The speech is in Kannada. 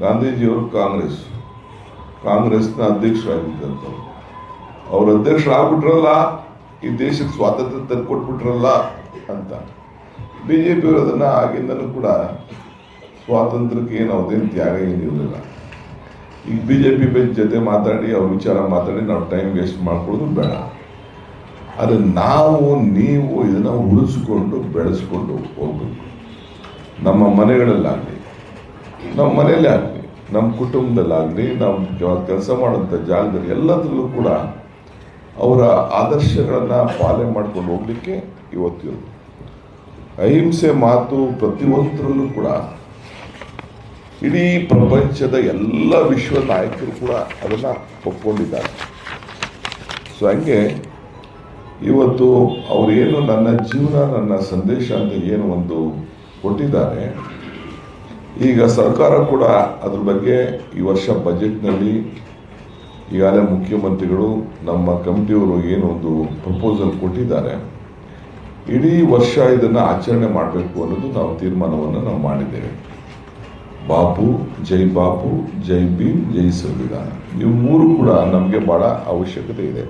ಗಾಂಧೀಜಿಯವರು ಕಾಂಗ್ರೆಸ್ನ ಅಧ್ಯಕ್ಷರಾಗಿದ್ದಂಥವ್ರು. ಅವರು ಅಧ್ಯಕ್ಷರಾಗ್ಬಿಟ್ರಲ್ಲ, ಈ ದೇಶಕ್ಕೆ ಸ್ವಾತಂತ್ರ್ಯ ತಂದುಕೊಟ್ಬಿಟ್ರಲ್ಲ ಅಂತ. BJಪಿಯವರು ಅದನ್ನು ಆಗಿಂದಲೂ ಕೂಡ ಸ್ವಾತಂತ್ರ್ಯಕ್ಕೆ ಏನು ಅದೇನು ತ್ಯಾಗ ಏನಿರಲಿಲ್ಲ. ಈಗ BJಪಿ ಜೊತೆ ಮಾತಾಡಿ ಅವ್ರ ವಿಚಾರ ಮಾತಾಡಿ ನಾವು ಟೈಮ್ ವೇಸ್ಟ್ ಮಾಡ್ಕೊಳ್ಳೋದು ಬೇಡ. ಆದರೆ ನೀವು ಇದನ್ನು ಉಳಿಸ್ಕೊಂಡು ಬೆಳೆಸ್ಕೊಂಡು ಹೋಗ್ಬೇಕು. ನಮ್ಮ ಮನೆಗಳಲ್ಲಾಗಲಿ, ನಮ್ಮ ಮನೆಯಲ್ಲೇ ಆಗಲಿ, ನಮ್ಮ ಕುಟುಂಬದಲ್ಲಾಗಲಿ, ನಾವು ಕೆಲಸ ಮಾಡೋಂಥ ಜಾಗದಲ್ಲಿ ಎಲ್ಲದರಲ್ಲೂ ಕೂಡ ಅವರ ಆದರ್ಶಗಳನ್ನು ಪಾಲನೆ ಮಾಡ್ಕೊಂಡು ಹೋಗ್ಲಿಕ್ಕೆ ಇವತ್ತಿರೋದು. ಅಹಿಂಸೆ ಮಾತು ಪ್ರತಿಯೊಂದರಲ್ಲೂ ಕೂಡ ಇಡೀ ಪ್ರಪಂಚದ ಎಲ್ಲ ವಿಶ್ವ ನಾಯಕರು ಕೂಡ ಅದನ್ನು ಒಪ್ಕೊಂಡಿದ್ದಾರೆ. ಸೊ ಹಂಗೆ ಇವತ್ತು ಅವರೇನು ನನ್ನ ಜೀವನ ನನ್ನ ಸಂದೇಶ ಅಂತ ಏನು ಒಂದು ಕೊಟ್ಟಿದ್ದಾರೆ, ಈಗ ಸರ್ಕಾರ ಕೂಡ ಅದ್ರ ಬಗ್ಗೆ ಈ ವರ್ಷ ಬಜೆಟ್ನಲ್ಲಿ ಈಗಾಗಲೇ ಮುಖ್ಯಮಂತ್ರಿಗಳು ನಮ್ಮ ಕಮಿಟಿಯವರು ಏನು ಒಂದು ಪ್ರಪೋಸಲ್ ಕೊಟ್ಟಿದ್ದಾರೆ. ಇಡೀ ವರ್ಷ ಇದನ್ನು ಆಚರಣೆ ಮಾಡಬೇಕು ಅನ್ನೋದು ನಾವು ತೀರ್ಮಾನವನ್ನು ನಾವು ಮಾಡಿದ್ದೇವೆ. ಬಾಪು, ಜೈ ಭೀಮ್, ಜೈ ಸಂವಿಧಾನ, ಇವು ಮೂರು ಕೂಡ ನಮಗೆ ಬಹಳ ಅವಶ್ಯಕತೆ ಇದೆ.